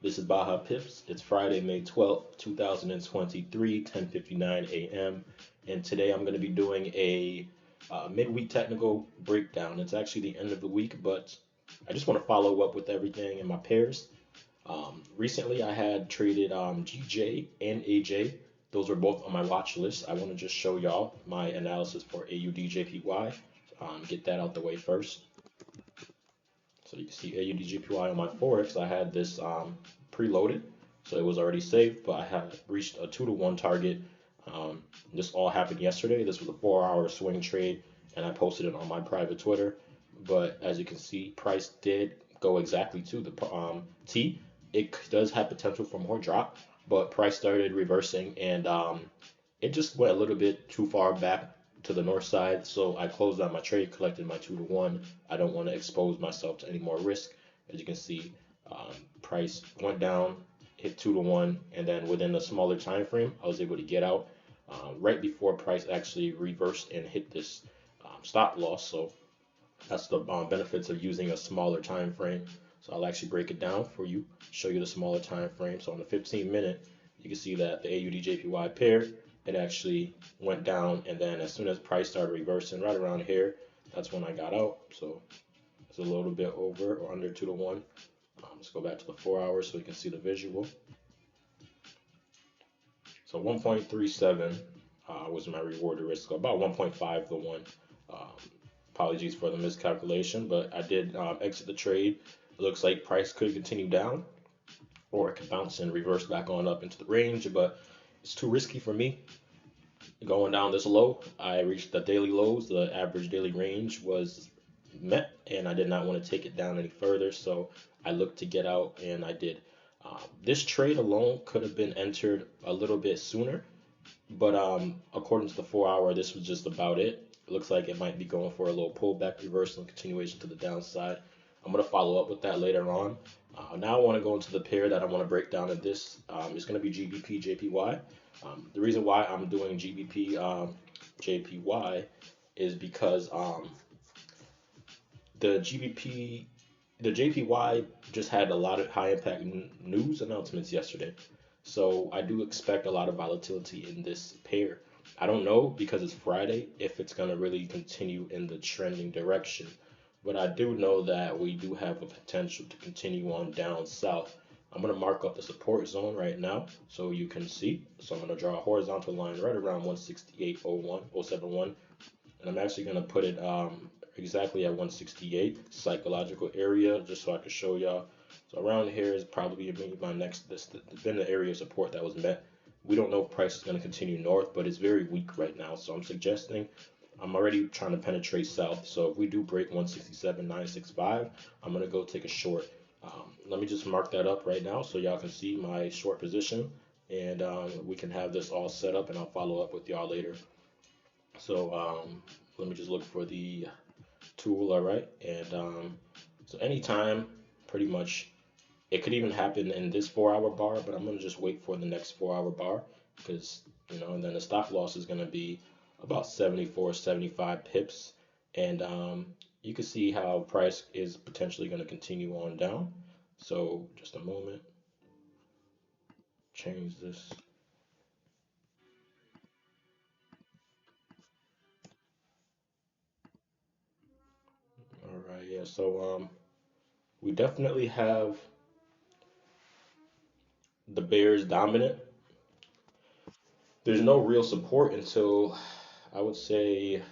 This is Baja Pips. It's Friday, May 12th, 2023, 10:59 a.m. And today I'm going to be doing a midweek technical breakdown. It's actually the end of the week, but I just want to follow up with everything in my pairs. Recently, I had traded GJ and AJ. Those were both on my watch list. I want to just show y'all my analysis for AUDJPY. Get that out the way first. So you can see AUDJPY on my Forex. I had this preloaded, so it was already saved, but I had reached a 2-to-1 target. This all happened yesterday. This was a 4-hour swing trade, and I posted it on my private Twitter. But as you can see, price did go exactly to the T. It does have potential for more drop, but price started reversing, and it just went a little bit too far back to the north side. So I closed out my trade, collected my 2-to-1. I don't want to expose myself to any more risk. As you can see, price went down, hit 2-to-1, and then within a smaller time frame, I was able to get out right before price actually reversed and hit this stop loss. So that's the benefits of using a smaller time frame. So I'll actually break it down for you, show you the smaller time frame. So on the 15-minute, you can see that the AUDJPY pair, it actually went down, and then as soon as price started reversing right around here, that's when I got out. So it's a little bit over or under 2-to-1. Let's go back to the 4 hours so you can see the visual. So 1.37 was my reward to risk, so about 1.5 to 1. Apologies for the miscalculation, but I did exit the trade. It looks like price could continue down, or it could bounce and reverse back on up into the range, but it's too risky for me. Going down this low, I reached the daily lows. The average daily range was met, and I did not want to take it down any further, so I looked to get out, and I did. This trade alone could have been entered a little bit sooner, but according to the 4-hour, this was just about it. It looks like it might be going for a little pullback, reversal, and continuation to the downside. I'm going to follow up with that later on. Now I want to go into the pair that I want to break down in this. It's going to be Gbpjpy. The reason why I'm doing Gbpjpy is because the JPY just had a lot of high impact news announcements yesterday. So I do expect a lot of volatility in this pair. I don't know, because it's Friday, if it's going to really continue in the trending direction. But I do know that we do have a potential to continue on down south. I'm going to mark up the support zone right now so you can see. So I'm going to draw a horizontal line right around 168.01, and I'm actually going to put it exactly at 168 psychological area, just so I can show y'all. So around here is probably my next, this been the area of support that was met. We don't know if price is going to continue north, but it's very weak right now. So I'm suggesting, I'm already trying to penetrate south. So if we do break 167.965, I'm going to go take a short. Let me just mark that up right now so y'all can see my short position, and we can have this all set up, and I'll follow up with y'all later. So let me just look for the tool. All right, and so anytime, pretty much, it could even happen in this 4-hour bar, but I'm gonna just wait for the next 4-hour bar, because and then the stop loss is gonna be about 74, 75 pips, and you can see how price is potentially gonna continue on down. So just a moment, change this. All right, yeah. So we definitely have the bears dominant. There's no real support until, I would say,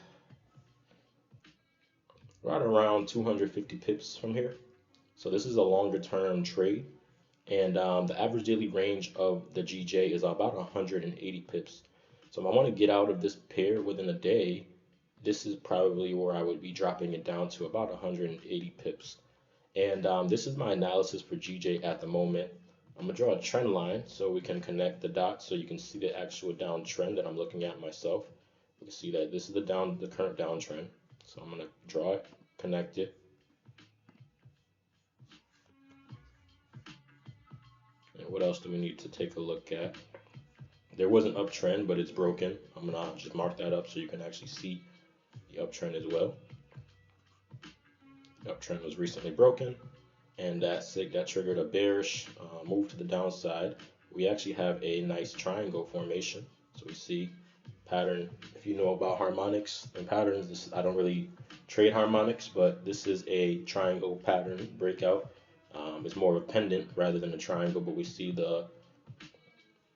right around 250 pips from here. So this is a longer term trade, and the average daily range of the GJ is about 180 pips. So if I want to get out of this pair within a day, this is probably where I would be dropping it down to about 180 pips. And this is my analysis for GJ at the moment. I'm gonna draw a trend line so we can connect the dots so you can see the actual downtrend that I'm looking at myself. You can see that this is the current downtrend. So I'm gonna draw it, connect it. And what else do we need to take a look at? There was an uptrend, but it's broken. I'm gonna just mark that up so you can actually see the uptrend as well. The uptrend was recently broken, and that triggered a bearish move to the downside. We actually have a nice triangle formation. So we see pattern. If you know about harmonics and patterns, I don't really trade harmonics, but this is a triangle pattern breakout. It's more of a pendant rather than a triangle, but we see the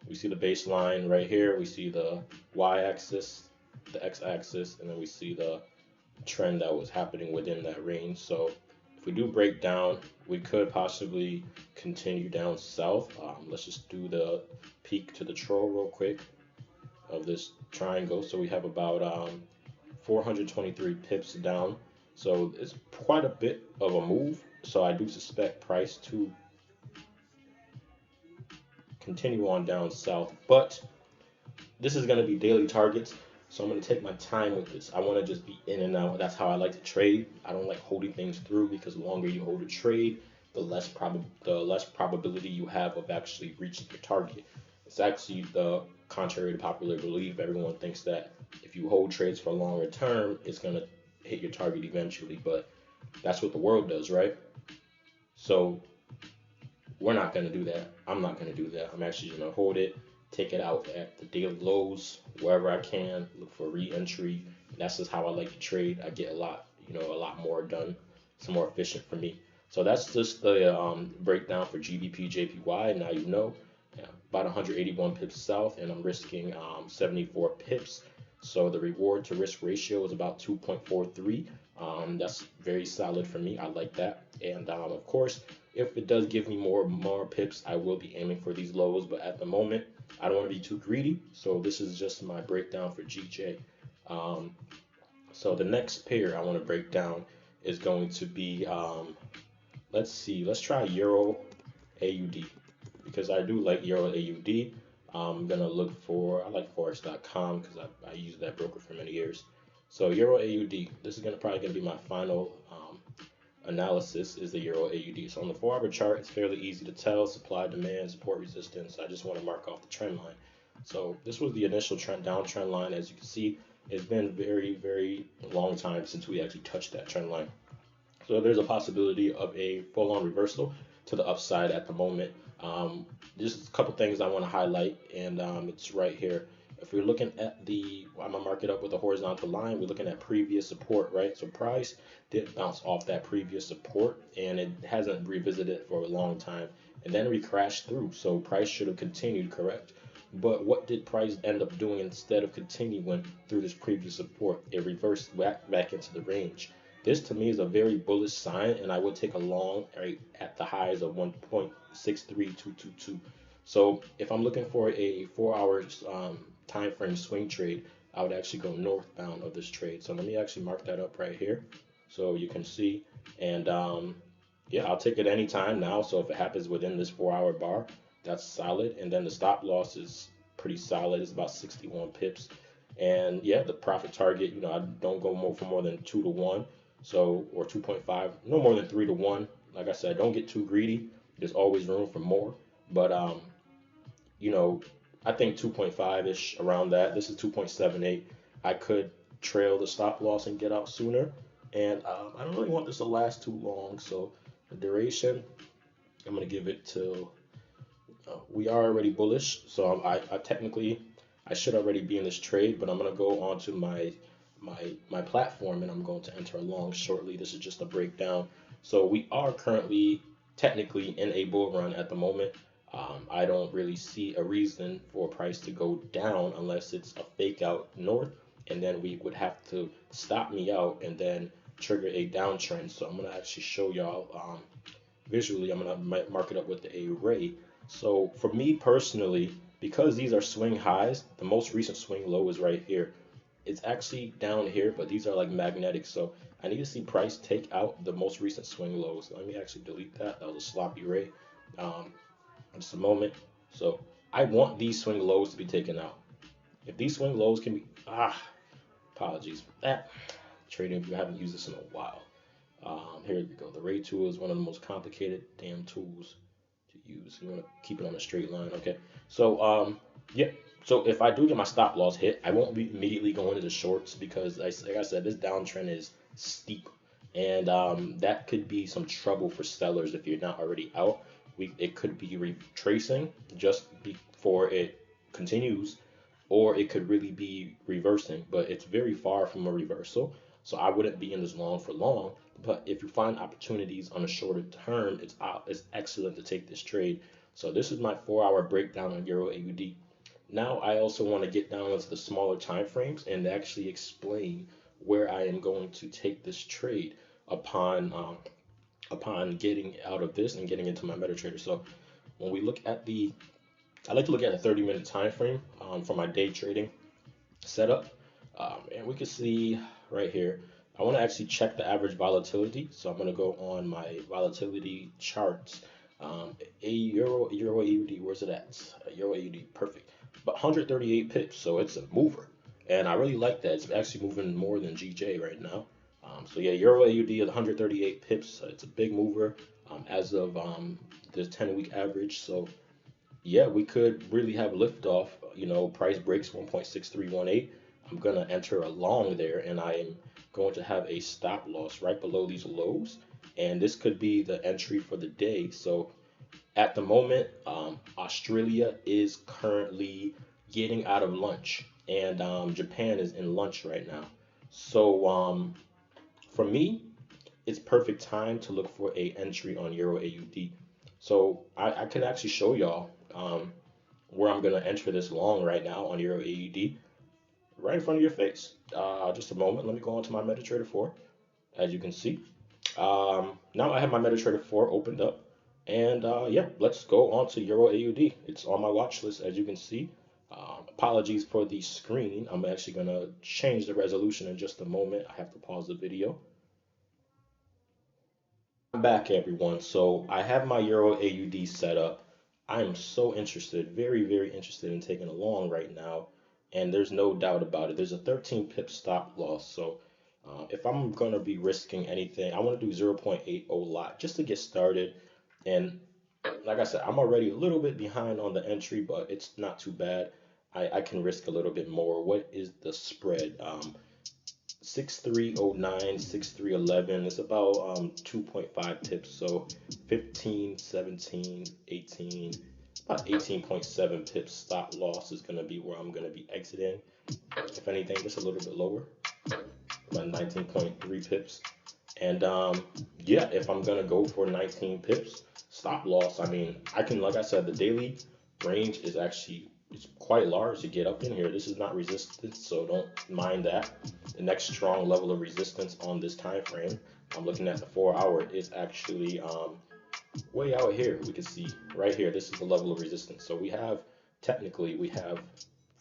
baseline right here. We see the y-axis, the x-axis, and then we see the trend that was happening within that range. So if we do break down, we could possibly continue down south. Let's just do the peak to the trough real quick of this triangle. So we have about 423 pips down. So it's quite a bit of a move. So I do suspect price to continue on down south, but this is going to be daily targets, so I'm going to take my time with this. I want to just be in and out. That's how I like to trade. I don't like holding things through, because the longer you hold a trade, the less probability you have of actually reaching your target. It's actually the contrary to popular belief. Everyone thinks that if you hold trades for a longer term, it's going to hit your target eventually, but that's what the world does, right? So we're not going to do that. I'm not going to do that. I'm actually going to hold it, take it out at the daily lows wherever I can, look for re-entry. That's just how I like to trade. I get a lot more done. It's more efficient for me. So that's just the breakdown for GBP JPY. Now you know, about 181 pips south, and I'm risking 74 pips. So the reward to risk ratio is about 2.43. That's very solid for me. I like that. And of course, if it does give me more pips, I will be aiming for these lows. But at the moment, I don't want to be too greedy. So this is just my breakdown for GJ. So the next pair I want to break down is going to be, let's try Euro AUD, because I do like Euro AUD. I'm gonna look for, I like Forex.com because I used that broker for many years. So Euro AUD, this is probably gonna be my final analysis, is the Euro AUD. So on the 4-hour chart, it's fairly easy to tell supply, demand, support, resistance. I just want to mark off the trend line. So this was the initial downtrend line. As you can see, it's been very, very long time since we actually touched that trend line. So there's a possibility of a full-on reversal to the upside at the moment. Just a couple things I want to highlight, and it's right here. If we're looking at I'm gonna mark it up with a horizontal line. We're looking at previous support, right? So price did bounce off that previous support, and it hasn't revisited for a long time. And then we crashed through, so price should have continued, correct? But what did price end up doing instead of continuing through this previous support? It reversed back into the range. This to me is a very bullish sign, and I would take a long right at the highs of 1.63222. So if I'm looking for a 4-hour time frame swing trade, I would actually go northbound of this trade. So let me actually mark that up right here so you can see. And yeah, I'll take it anytime now. So if it happens within this 4-hour bar, that's solid. And then the stop loss is pretty solid. It's about 61 pips. And yeah, the profit target, I don't go for more than 2 to 1. So, or 2.5, no more than 3 to 1. Like I said, don't get too greedy. There's always room for more. But I think 2.5-ish, around that. This is 2.78. I could trail the stop loss and get out sooner. And I don't really want this to last too long. So the duration, I'm going to give it to, we are already bullish. So I technically, I should already be in this trade, but I'm going to go on to my platform, and I'm going to enter a long shortly. This is just a breakdown. So we are currently technically in a bull run at the moment. I don't really see a reason for price to go down unless it's a fake out north, and then we would have to stop me out and then trigger a downtrend. So I'm going to actually show y'all visually. I'm going to mark it up with the array. So for me personally, because these are swing highs, the most recent swing low is right here. It's actually down here, but these are like magnetic. So I need to see price take out the most recent swing lows. Let me actually delete that. That was a sloppy ray. Just a moment. So I want these swing lows to be taken out. If these swing lows can be, apologies for that. Trading, if you haven't used this in a while. Here we go. The ray tool is one of the most complicated damn tools to use. You want to keep it on a straight line. Okay. So yeah. So if I do get my stop loss hit, I won't be immediately going into the shorts because, like I said, this downtrend is steep, and that could be some trouble for sellers if you're not already out. It could be retracing just before it continues, or it could really be reversing, but it's very far from a reversal. So I wouldn't be in this long for long. But if you find opportunities on a shorter term, it's excellent to take this trade. So this is my 4 hour breakdown on Euro AUD. Now I also want to get down into the smaller time frames and actually explain where I am going to take this trade upon upon getting out of this and getting into my MetaTrader. So when we look at I like to look at a 30-minute time frame for my day trading setup, and we can see right here. I want to actually check the average volatility, so I'm going to go on my volatility charts. A Euro AUD, where's it at? Euro AUD, perfect. But 138 pips, so it's a mover, and I really like that. It's actually moving more than GJ right now. So yeah, Euro AUD is 138 pips. It's a big mover as of the 10-week average. So yeah, we could really have liftoff. Price breaks 1.6318. I'm gonna enter a long there, and I am going to have a stop loss right below these lows, and this could be the entry for the day. So at the moment, Australia is currently getting out of lunch, and Japan is in lunch right now. So for me, it's perfect time to look for a entry on Euro AUD. So I can actually show y'all where I'm gonna enter this long right now on Euro AUD, right in front of your face. Just a moment. Let me go on to my MetaTrader 4. As you can see, now I have my MetaTrader 4 opened up, and yeah, let's go on to Euro AUD. It's on my watch list, as you can see. Apologies for the screen. I'm actually gonna change the resolution in just a moment. I have to pause the video. I'm back, everyone. So I have my Euro AUD set up. I am so interested, very, very interested in taking a long right now, and there's no doubt about it. There's a 13 pip stop loss. So if I'm gonna be risking anything, I want to do 0.80 lot just to get started. And like I said, I'm already a little bit behind on the entry, but it's not too bad. I can risk a little bit more. What is the spread? 6309, 6311. It's about 2.5 pips, so 15, 17, 18, about 18.7 pips stop loss is going to be where I'm going to be exiting. If anything, just a little bit lower, about 19.3 pips. And yeah, if I'm going to go for 19 pips stop loss, I mean, I can, like I said, the daily range is actually, it's quite large to get up in here. This is not resistance, so don't mind that. The next strong level of resistance on this time frame, I'm looking at the 4 hour, is actually way out here. We can see right here, this is the level of resistance. So technically we have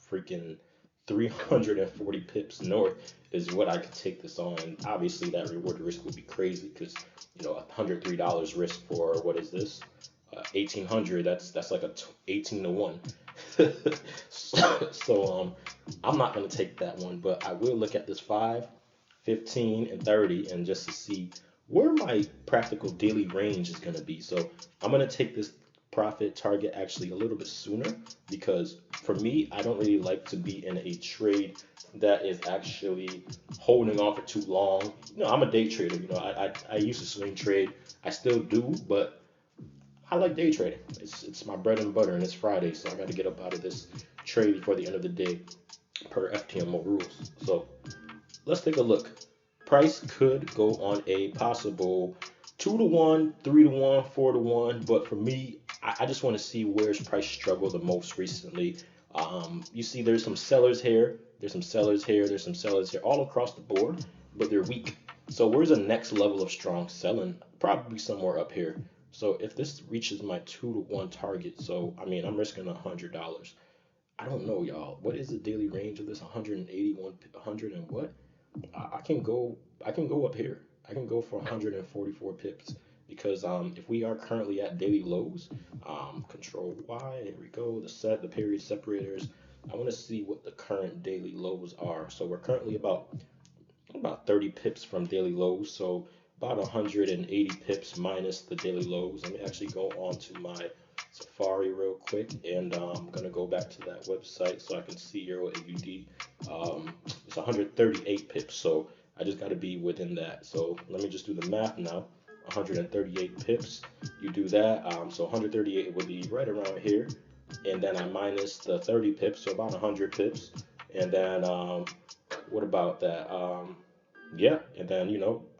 freaking 340 pips north is what I could take this on. And obviously that reward risk would be crazy because, $103 risk for, what is this? 1800, that's like a 18 to 1. So I'm not going to take that one, but I will look at this 5, 15, and 30 and just to see where my practical daily range is going to be. So I'm going to take this profit target actually a little bit sooner because for me, I don't really like to be in a trade that is actually holding on for too long. I'm a day trader. I used to swing trade. I still do, but I like day trading. It's my bread and butter, and it's Friday, so I got to get up out of this trade before the end of the day per FTMO rules. So let's take a look. Price could go on a possible 2 to 1, 3 to 1, 4 to 1, but for me, I just want to see where's price struggled the most recently. You see there's some sellers here, there's some sellers here, there's some sellers here, all across the board, but they're weak. So where's the next level of strong selling? Probably somewhere up here. So if this reaches my 2 to 1 target, so I mean I'm risking $100. I don't know, y'all. What is the daily range of this? 181, 100 and what? I can go up here. I can go for 144 pips because if we are currently at daily lows, control Y, here we go, the period separators. I want to see what the current daily lows are. So we're currently about 30 pips from daily lows, so about 180 pips minus the daily lows. Let me actually go on to my Safari real quick, and I'm gonna go back to that website so I can see Euro AUD. It's 138 pips, so I just got to be within that. So let me just do the math now. 138 pips. You do that. So 138 would be right around here. And then I minus the 30 pips, so about 100 pips. And then what about that? Yeah, and then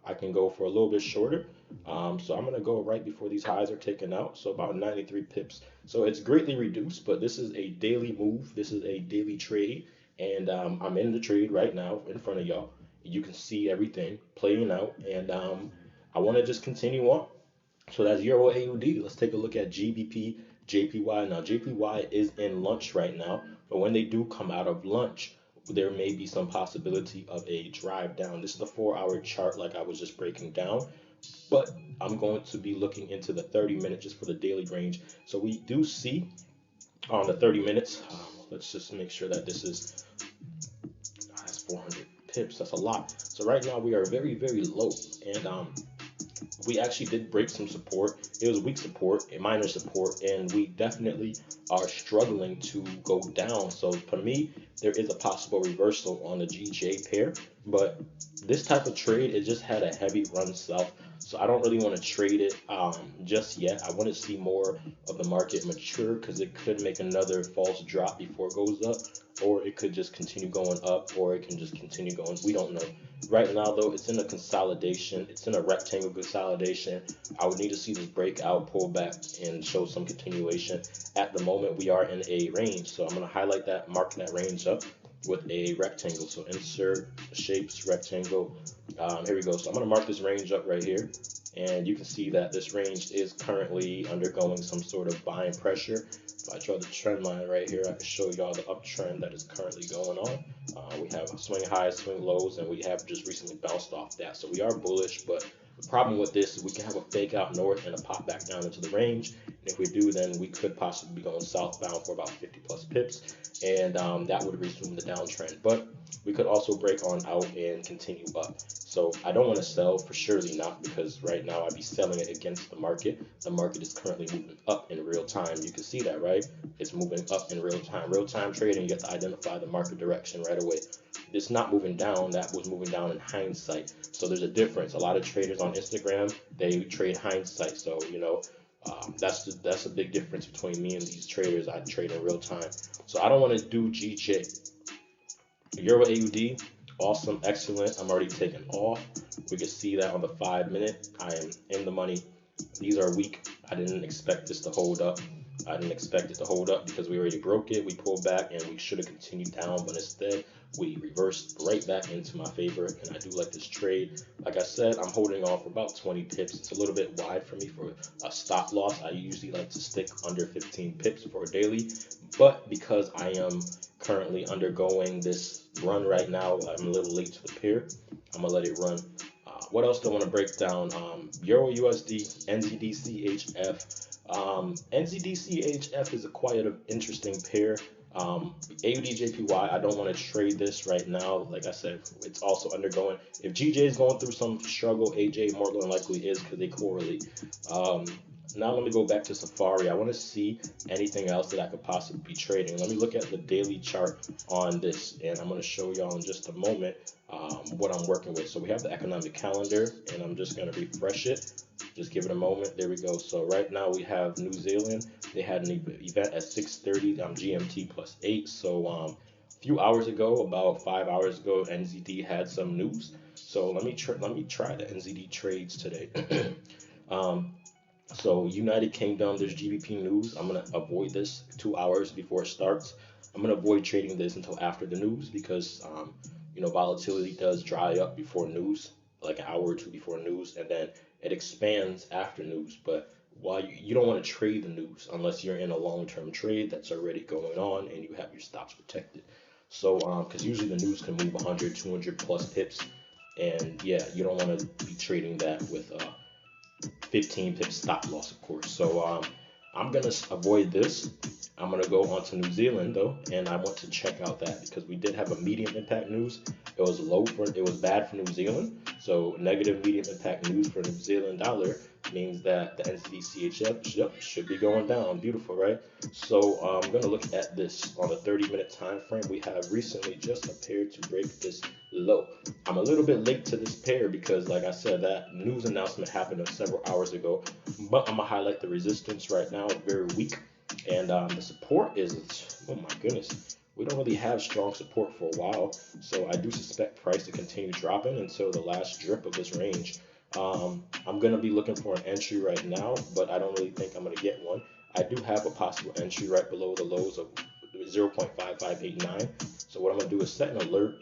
I can go for a little bit shorter. So I'm gonna go right before these highs are taken out, so about 93 pips. So it's greatly reduced, but this is a daily move. This is a daily trade, and I'm in the trade right now in front of y'all. You can see everything playing out, and I want to just continue on. So that's Euro AUD. Let's take a look at GBP, JPY. Now JPY is in lunch right now, but when they do come out of lunch, there may be some possibility of a drive down. This is the 4-hour chart like I was just breaking down, but I'm going to be looking into the 30 minute just for the daily range. So we do see on the 30 minutes, let's just make sure that this is, that's 400 pips, that's a lot. So right now we are very, very low, and we actually did break some support. It was weak support, a minor support, and we definitely are struggling to go down. So for me, there is a possible reversal on the GJ pair, but this type of trade, it just had a heavy run south. So I don't really want to trade it just yet. I want to see more of the market mature because it could make another false drop before it goes up, or it could just continue going up, or it can just continue going. We don't know. Right now, though, it's in a consolidation. It's in a rectangle consolidation. I would need to see this breakout, pull back, and show some continuation. At the moment, we are in a range. So I'm going to highlight that, mark that range up with a rectangle. So insert shapes, rectangle. Here we go. So I'm going to mark this range up right here. And you can see that this range is currently undergoing some sort of buying pressure. If I draw the trend line right here, I can show y'all the uptrend that is currently going on. We have swing highs, swing lows, and we have just recently bounced off that. So we are bullish, but the problem with this is we can have a fake out north and a pop back down into the range. And if we do, then we could possibly be going southbound for about 50 plus pips, and that would resume the downtrend. But we could also break on out and continue up. So I don't want to sell, for surely not, because right now I'd be selling it against the market. The market is currently moving up in real time. You can see that, right? It's moving up in real time. Real time trading, you get to identify the market direction right away. It's not moving down. That was moving down in hindsight. So there's a difference. A lot of traders on Instagram, they trade hindsight. So, that's a big difference between me and these traders. I trade in real time. So I don't want to do GJ. Euro AUD, awesome, excellent. I'm already taken off. We can see that on the 5 minute. I am in the money. These are weak. I didn't expect this to hold up. I didn't expect it to hold up because we already broke it. We pulled back and we should have continued down, but instead we reversed right back into my favor, and I do like this trade. Like I said, I'm holding on for about 20 pips. It's a little bit wide for me for a stop loss. I usually like to stick under 15 pips for a daily, but because I am currently undergoing this run right now, I'm a little late to the pair. I'm gonna let it run. What else do I want to break down? Euro USD, NZD CHF. NZD CHF is quite an interesting pair. AUD JPY, I don't want to trade this right now. Like I said, it's also undergoing. If GJ is going through some struggle, AJ more than likely is because they correlate. Now let me go back to Safari. I want to see anything else that I could possibly be trading. Let me look at the daily chart on this, and I'm going to show y'all in just a moment what I'm working with. So we have the economic calendar, and I'm just going to refresh it. Just give it a moment. There we go. So right now we have New Zealand. They had an event at 6:30 GMT plus 8. So a few hours ago, about 5 hours ago, NZD had some news. So let me try the NZD trades today. So United Kingdom, there's GBP news. I'm gonna avoid this 2 hours before it starts. I'm gonna avoid trading this until after the news because volatility does dry up before news, like an hour or two before news, and then it expands after news. But while you don't want to trade the news unless you're in a long-term trade that's already going on and you have your stops protected. So because usually the news can move 100, 200 plus pips, and yeah, you don't want to be trading that with 15 pip stop loss, of course. So I'm gonna avoid this. I'm gonna go on to New Zealand though, and I want to check out that because we did have a medium impact news. It was bad for New Zealand. So negative medium impact news for New Zealand dollar. means that the NZD yep, should be going down. Beautiful, right? So I'm going to look at this on a 30-minute time frame. We have recently just appeared to break this low. I'm a little bit late to this pair because, like I said, that news announcement happened several hours ago. But I'm going to highlight the resistance right now, very weak. And the support is, oh my goodness, we don't really have strong support for a while. So I do suspect price to continue dropping until the last drip of this range. I'm going to be looking for an entry right now, but I don't really think I'm going to get one. I do have a possible entry right below the lows of 0.5589. So what I'm going to do is set an alert.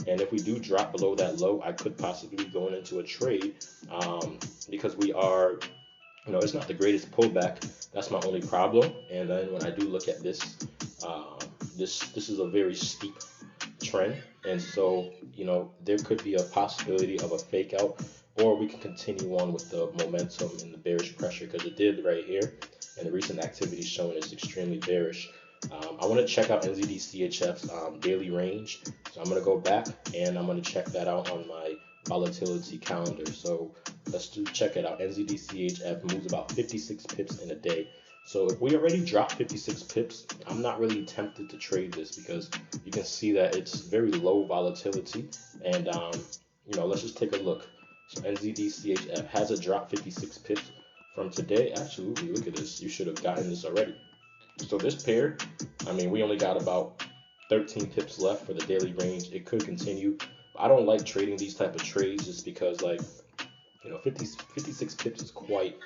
And if we do drop below that low, I could possibly be going into a trade because we are, it's not the greatest pullback. That's my only problem. And then when I do look at this, this is a very steep trend, and so there could be a possibility of a fake out, or we can continue on with the momentum and the bearish pressure because it did right here, and the recent activity showing is extremely bearish. I want to check out NZD-CHF's daily range, so I'm going to go back and I'm going to check that out on my volatility calendar. So let's check it out. NZD-CHF moves about 56 pips in a day. So if we already dropped 56 pips, I'm not really tempted to trade this because you can see that it's very low volatility. And, let's just take a look. So NZD-CHF has a drop 56 pips from today. Absolutely, look at this. You should have gotten this already. So this pair, we only got about 13 pips left for the daily range. It could continue. I don't like trading these type of trades just because, 56 pips is quite,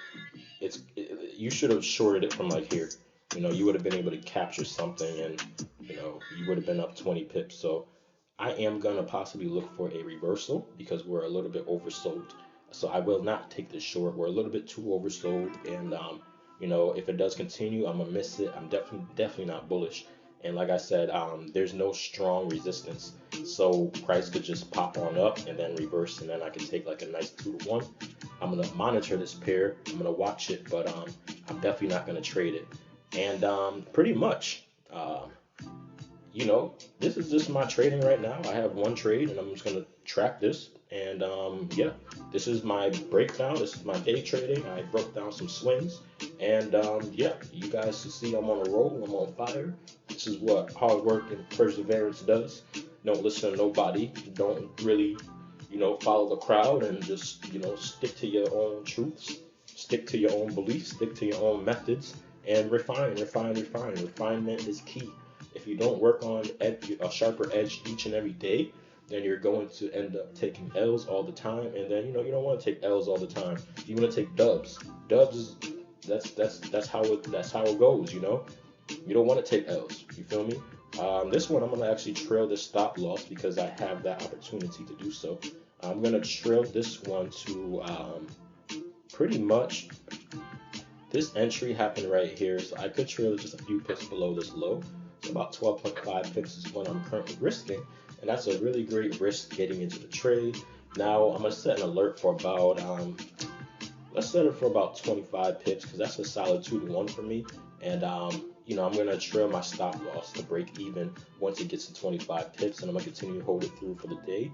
you should have shorted it from here. You would have been able to capture something and, you would have been up 20 pips. So I am going to possibly look for a reversal because we're a little bit oversold. So I will not take this short. We're a little bit too oversold. And, if it does continue, I'm going to miss it. I'm definitely not bullish. And like I said, there's no strong resistance. So price could just pop on up and then reverse, and then I can take a nice 2-to-1. I'm going to monitor this pair. I'm going to watch it, but I'm definitely not going to trade it. And pretty much, this is just my trading right now. I have one trade, and I'm just going to track this. And yeah, this is my breakdown. This is my day trading. I broke down some swings. And yeah, you guys can see I'm on a roll. I'm on fire. This is what hard work and perseverance does. Don't listen to nobody. Don't really, follow the crowd, and just, stick to your own truths. Stick to your own beliefs. Stick to your own methods. And refine. Refinement is key. If you don't work on a sharper edge each and every day, then you're going to end up taking L's all the time. And then, you don't want to take L's all the time. You want to take dubs. Dubs is, that's how it goes, You don't want to take L's. You feel me? This one, I'm going to actually trail this stop loss because I have that opportunity to do so. I'm going to trail this one to pretty much this entry happened right here. So I could trail it just a few pips below this low. So about 12.5 pips is what I'm currently risking. And that's a really great risk getting into the trade. Now I'm going to set an alert for about, let's set it for about 25 pips because that's a solid 2-to-1 for me. And, I'm going to trail my stop loss to break even once it gets to 25 pips. And I'm going to continue to hold it through for the day.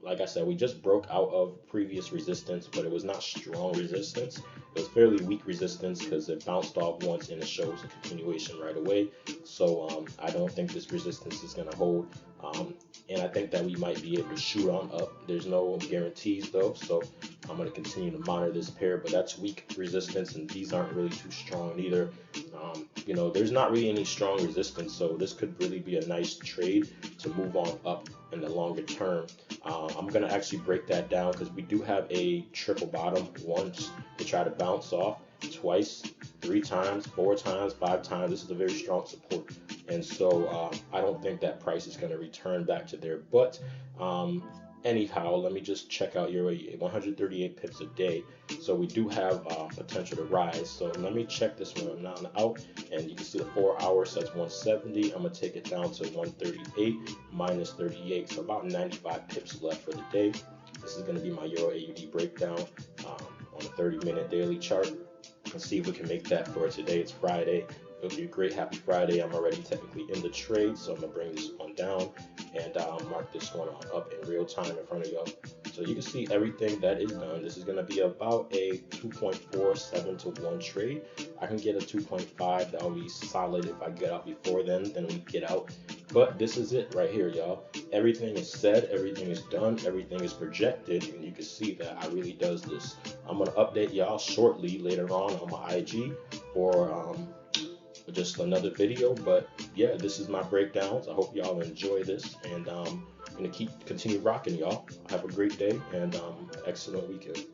Like I said, we just broke out of previous resistance, but it was not strong resistance. It was fairly weak resistance because it bounced off once and it shows a continuation right away. So I don't think this resistance is going to hold. And I think that we might be able to shoot on up. There's no guarantees though, so I'm going to continue to monitor this pair, but that's weak resistance and these aren't really too strong either. There's not really any strong resistance, so this could really be a nice trade to move on up in the longer term. I'm going to actually break that down because we do have a triple bottom once. They try to bounce off twice, 3 times, 4 times, 5 times. This is a very strong support. And so I don't think that price is going to return back to there. But anyhow, let me just check out Euraud, 138 pips a day. So we do have potential to rise. So let me check this one out. And you can see the 4 hours, so that's 170. I'm going to take it down to 138 minus 38. So about 95 pips left for the day. This is going to be my Euraud AUD breakdown on a 30-minute daily chart. Let's see if we can make that for today. It's Friday, It'll be a great happy Friday. I'm already technically in the trade, so I'm gonna bring this one down and mark this one on up in real time in front of y'all. So you can see everything that is done. This is gonna be about a 2.47 to 1 trade. I can get a 2.5. That'll be solid if I get out before then we get out. But this is it right here, y'all. Everything is said, everything is done, everything is projected, and you can see that I really does this. I'm gonna update y'all shortly later on my IG or just another video. But yeah, this is my breakdowns. I hope y'all enjoy this, and I'm gonna continue rocking, y'all. Have a great day and excellent weekend.